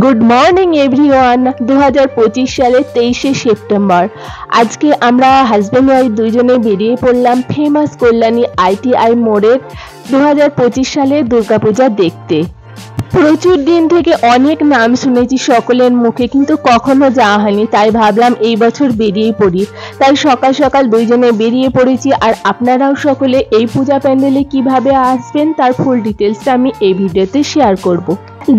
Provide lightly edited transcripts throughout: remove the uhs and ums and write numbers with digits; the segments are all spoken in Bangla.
Good morning everyone. 2025 সালের 23শে সেপ্টেম্বর আজকে আমরা হাজব্যান্ড ওয়াইফ দুইজনে বেরিয়ে পড়লাম ফেমাস কল্যাণী ITI মোড়ের 2025 সালের দুর্গাপূজা দেখতে। প্রচুর দিন থেকে অনেক নাম শুনেছি সকলের মুখে, কিন্তু কখনো যাওয়া হয়নি, তাই ভাবলাম এই বছর বেরিয়ে পড়ি। তাই সকাল সকাল দুইজনে বেরিয়ে পড়েছি। আর আপনারাও সকলে এই পূজা প্যান্ডেলে কিভাবে আসবেন তার ফুল ডিটেলসটা আমি এই ভিডিওতে শেয়ার করব।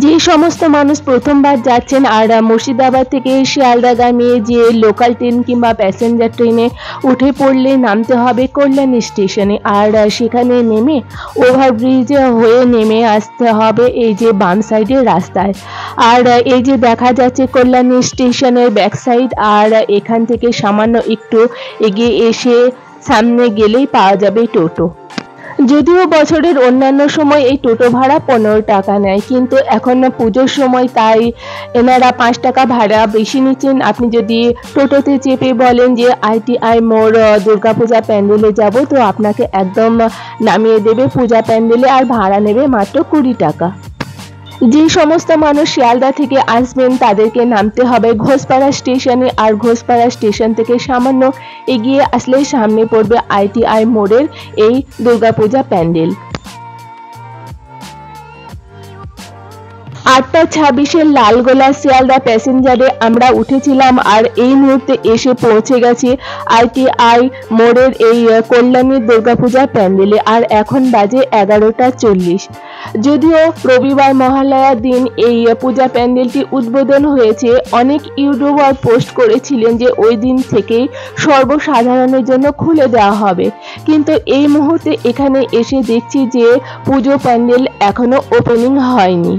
যে সমস্ত মানুষ প্রথমবার যাচ্ছেন আর মুর্শিদাবাদ থেকে শিয়ালদাগামী যে লোকাল ট্রেন কিংবা প্যাসেঞ্জার ট্রেনে উঠে পড়লে নামতে হবে কল্যাণী স্টেশনে, আর সেখানে নেমে ওভারব্রিজে হয়ে নেমে আসতে হবে এই যে বাম সাইডের রাস্তায়। আর এই যে দেখা যাচ্ছে কল্যাণী স্টেশনের ব্যাক সাইড, আর এখান থেকে সামান্য একটু এগিয়ে এসে সামনে গেলেই পাওয়া যাবে টোটো। যদিও বছরের অন্যান্য সময় এই টোটো ভাড়া 15 টাকা নেয়, কিন্তু এখন পুজোর সময় তাই এনারা 5 টাকা ভাড়া বেশি নিচ্ছেন। আপনি যদি টোটোতে চেপে বলেন যে ITI মোড় দুর্গাপূজা প্যান্ডেলে যাব, তো আপনাকে একদম নামিয়ে দেবে পূজা প্যান্ডেলে, আর ভাড়া নেবে মাত্র 20 টাকা। যে সমস্ত মানুষ শিয়ালদা থেকে আসবেন তাদেরকে নামতে হবে ঘোষপাড়া স্টেশনে, আর ঘোষপাড়া স্টেশন থেকে সামান্য এগিয়ে আসলে সামনে পড়বে ITI মোড়ের এই দুর্গাপূজা প্যান্ডেল। 8:26 লালগোলা শিয়ালদা প্যাসেঞ্জারে আমরা উঠেছিলাম, আর এই মুহূর্তে এসে পৌঁছে গেছি ITI মোড়ের এই কল্যাণী দুর্গাপূজা প্যান্ডেলে। আর এখন বাজে 11:40। যদিও রবিবার মহালয়ার দিন এই পূজা প্যান্ডেলটি উদ্বোধন হয়েছে, অনেক ইউটিউবার পোস্ট করেছিলেন যে ওই দিন থেকেই সর্বসাধারণের জন্য খুলে দেওয়া হবে, কিন্তু এই মুহূর্তে এখানে এসে দেখছি যে পুজো প্যান্ডেল এখনো ওপেনিং হয়নি।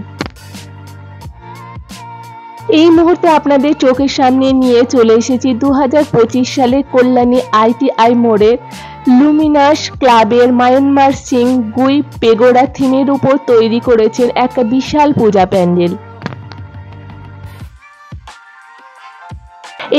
এই মুহূর্তে আপনাদের চোখের সামনে নিয়ে চলে এসেছি 2025 সালে কল্যাণী ITI মোড়ের লুমিনাস ক্লাবের মায়ানমার সিং গুই পেগোডা থিমের উপর তৈরি করেছেন এক বিশাল পূজা প্যান্ডেল।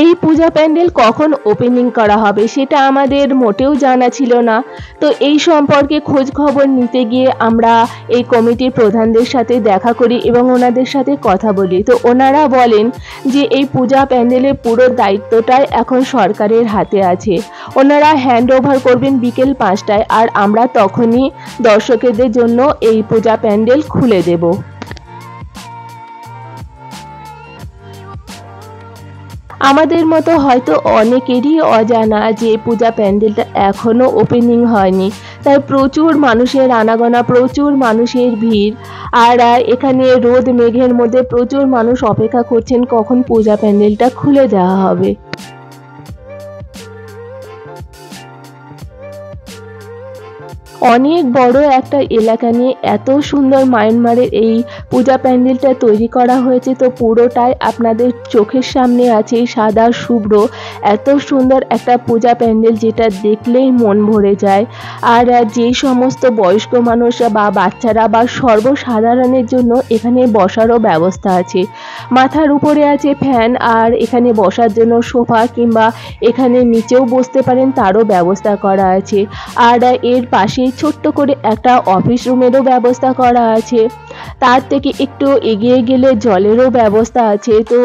এই পূজা প্যান্ডেল কখন ওপেনিং করা হবে সেটা আমাদের মোটেও জানা ছিল না, তো এই সম্পর্কে খোঁজ খবর নিতে গিয়ে আমরা এই কমিটির প্রধানদের সাথে দেখা করি এবং ওনাদের সাথে কথা বলি। তো ওনারা বলেন যে এই পূজা প্যান্ডেলের পুরো দায়িত্বটাই এখন সরকারের হাতে আছে, ওনারা হ্যান্ড ওভার করবেন বিকেল 5টায়, আর আমরা তখনই দর্শকদের জন্য এই পূজা প্যান্ডেল খুলে দেব। আমাদের মতো হয়তো অনেকেরই অজানা যে পূজা প্যান্ডেলটা এখনো ওপেনিং হয়নি, তাই প্রচুর মানুষের আনাগোনা, প্রচুর মানুষের ভিড়। আর এখানে রোদ মেঘের মধ্যে প্রচুর মানুষ অপেক্ষা করছেন কখন পূজা প্যান্ডেলটা খুলে দেওয়া হবে। অনেক বড় একটা এলাকা নিয়ে এত সুন্দর মায়ানমারের এই পূজা প্যান্ডেলটা তৈরি করা হয়েছে, তো পুরোটাই আপনাদের চোখের সামনে আছে সাদা শুভ্র এত সুন্দর একটা পূজা প্যান্ডেল, যেটা দেখলেই মন ভরে যায়। আর যে সমস্ত বয়স্ক মানুষ বা বাচ্চারা বা সর্বসাধারণের জন্য এখানে বসারও ব্যবস্থা আছে, মাথার উপরে আছে ফ্যান, আর এখানে বসার জন্য সোফা কিংবা এখানে নিচেও বসতে পারেন তারও ব্যবস্থা করা আছে। আর এর পাশে ছোট্ট করে একটা অফিস রুমেরও ব্যবস্থা করা আছে। তার থেকে একটু এগিয়ে গেলে জলেরও ব্যবস্থা আছে, তো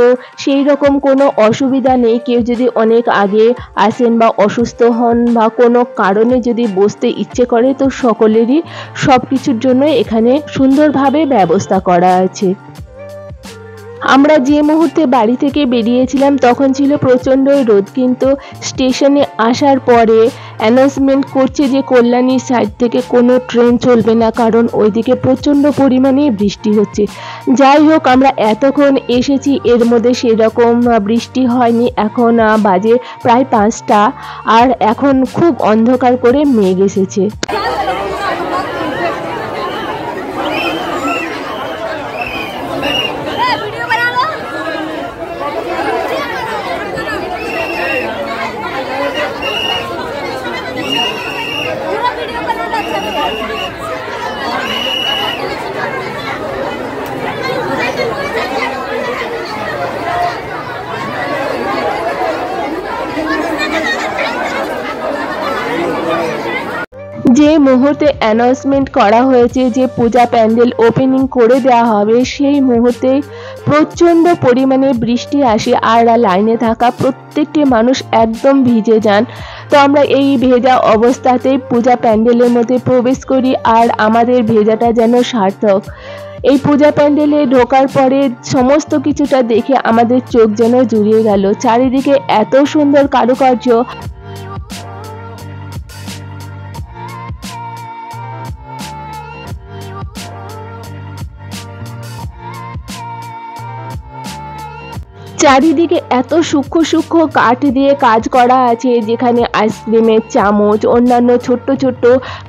সেই রকম কোনো অসুবিধা নেই। কেউ যদি অনেক আগে আসেন বা অসুস্থ হন বা কোনো কারণে যদি বসতে ইচ্ছে করে, তো সকলেরই সব কিছুর জন্য এখানে সুন্দরভাবে ব্যবস্থা করা আছে। আমরা যে মুহূর্তে বাড়ি থেকে বেরিয়েছিলাম তখন ছিল প্রচণ্ড রোদ, কিন্তু স্টেশনে আসার পরে অ্যানাউন্সমেন্ট করছে যে কল্যাণীর সাইড থেকে কোনো ট্রেন চলবে না, কারণ ওইদিকে প্রচণ্ড পরিমাণে বৃষ্টি হচ্ছে। যাই হোক, আমরা এতক্ষণ এসেছি, এর মধ্যে সেরকম বৃষ্টি হয়নি। এখন বাজে প্রায় 5টা, আর এখন খুব অন্ধকার করে মেঘ এসেছে। যে মুহূর্তে অ্যানাউন্সমেন্ট করা হয়েছে যে পূজা প্যান্ডেল ওপেনিং করে দেওয়া হবে, সেই মুহূর্তে প্রচণ্ড পরিমাণে বৃষ্টি আসে আর লাইনে থাকা প্রত্যেকটি মানুষ একদম ভিজে যান। তো আমরা এই ভেজা অবস্থাতেই পূজা প্যান্ডেলের মধ্যে প্রবেশ করি আর আমাদের ভেজাটা যেন সার্থক। এই পূজা প্যান্ডেলে ঢোকার পরে সমস্ত কিছুটা দেখে আমাদের চোখ যেন জুড়িয়ে গেল। চারিদিকে এত সুন্দর কারুকার্য, চারিদিকে এত সূক্ষ্ম সূক্ষ্ম কাঠ দিয়ে কাজ করা আছে, যেখানে আইসক্রিমের চামচ, অন্যান্য ছোট্ট ছোট্ট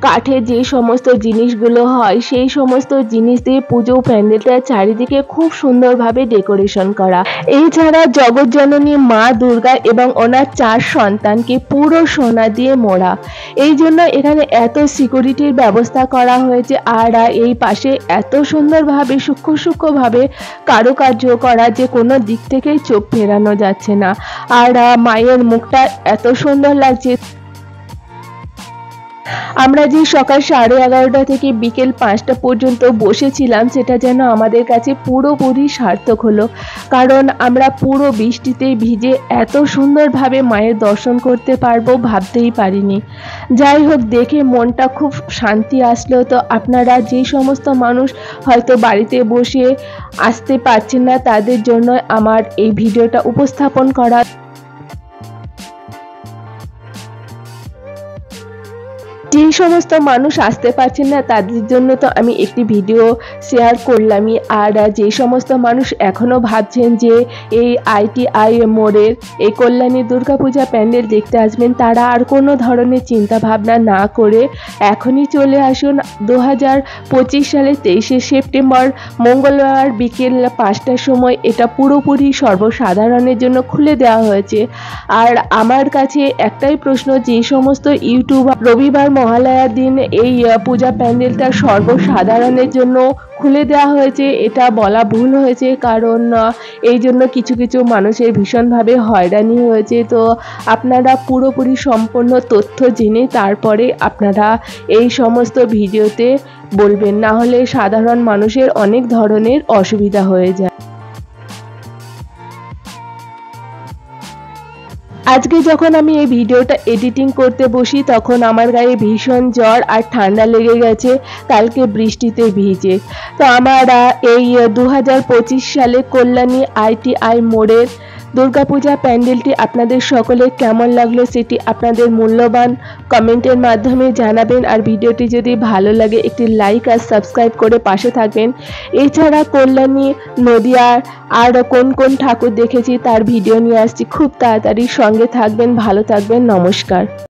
কাঠের যে সমস্ত জিনিসগুলো হয়, সেই সমস্ত জিনিস দিয়ে পুজো প্যান্ডেলটা চারিদিকে খুব সুন্দরভাবে ডেকোরেশন করা। এছাড়া জগৎজননী মা দুর্গা এবং ওনার 4 সন্তানকে পুরো সোনা দিয়ে মোড়া। এই জন্য এখানে এত সিকিউরিটির ব্যবস্থা করা হয়েছে। আর এই পাশে এত সুন্দরভাবে সূক্ষ্ম সূক্ষ্মভাবে কারুকার্য করা যে কোনো দিক থেকেই চোখ ফেরানো যাচ্ছে না। আর মায়ের মুখটা এত সুন্দর লাগছে। আমরা যে সকাল 11:30 থেকে বিকেল 5টা পর্যন্ত বসেছিলাম, সেটা যেন আমাদের কাছে পুরোপুরি সার্থক হলো, কারণ আমরা পুরো বৃষ্টিতে ভিজে এত সুন্দরভাবে মায়ের দর্শন করতে পারবো ভাবতেই পারিনি। যাই হোক, দেখে মনটা খুব শান্তি আসলো। তো আপনারা যে সমস্ত মানুষ হয়তো বাড়িতে বসে আসতে পারছেন না, তাদের জন্য আমার এই ভিডিওটা উপস্থাপন করা। যে সমস্ত মানুষ আসতে পারছেন না তাদের জন্য তো আমি একটি ভিডিও শেয়ার করলামই। আর যে সমস্ত মানুষ এখনও ভাবছেন যে এই ITI মোড়ের এই কল্যাণী দুর্গাপূজা প্যান্ডেল দেখতে আসবেন, তারা আর কোনো ধরনের চিন্তা ভাবনা না করে এখনই চলে আসুন। 2025 সালের 23শে সেপ্টেম্বর মঙ্গলবার বিকেল 5টার সময় এটা পুরোপুরি সর্বসাধারণের জন্য খুলে দেওয়া হয়েছে। আর আমার কাছে একটাই প্রশ্ন, যে সমস্ত ইউটিউবার রবিবার মহালয়ার দিন এই পূজা প্যান্ডেলটা সর্বসাধারণের জন্য খুলে দেওয়া হয়েছে, এটা বলা ভুল হয়েছে, কারণ এই জন্য কিছু কিছু মানুষের ভীষণভাবে হয়রানি হয়েছে। তো আপনারা পুরোপুরি সম্পূর্ণ তথ্য জেনে তারপরে আপনারা এই সমস্ত ভিডিওতে বলবেন, না হলে সাধারণ মানুষের অনেক ধরনের অসুবিধা হয়ে যায়। আজকে যখন আমি এই ভিডিওটা এডিটিং করতে বসি, তখন আমার গায়ে ভীষণ জ্বর আর ঠান্ডা লেগে গেছে কালকে বৃষ্টিতে ভিজে। তো আমার এই 2025 সালে কল্যাণী ITI মোড়ের দুর্গাপূজা প্যান্ডেলটি আপনাদের সকলের কেমন লাগলো সেটি আপনাদের মূল্যবান কমেন্টের মাধ্যমে জানাবেন। আর ভিডিওটি যদি ভালো লাগে একটি লাইক আর সাবস্ক্রাইব করে পাশে থাকবেন। এছাড়া কল্যাণী, নদিয়ার আর কোন কোন ঠাকুর দেখেছি তার ভিডিও নিয়ে আসছি খুব তাড়াতাড়ি। সঙ্গে থাকবেন, ভালো থাকবেন, নমস্কার।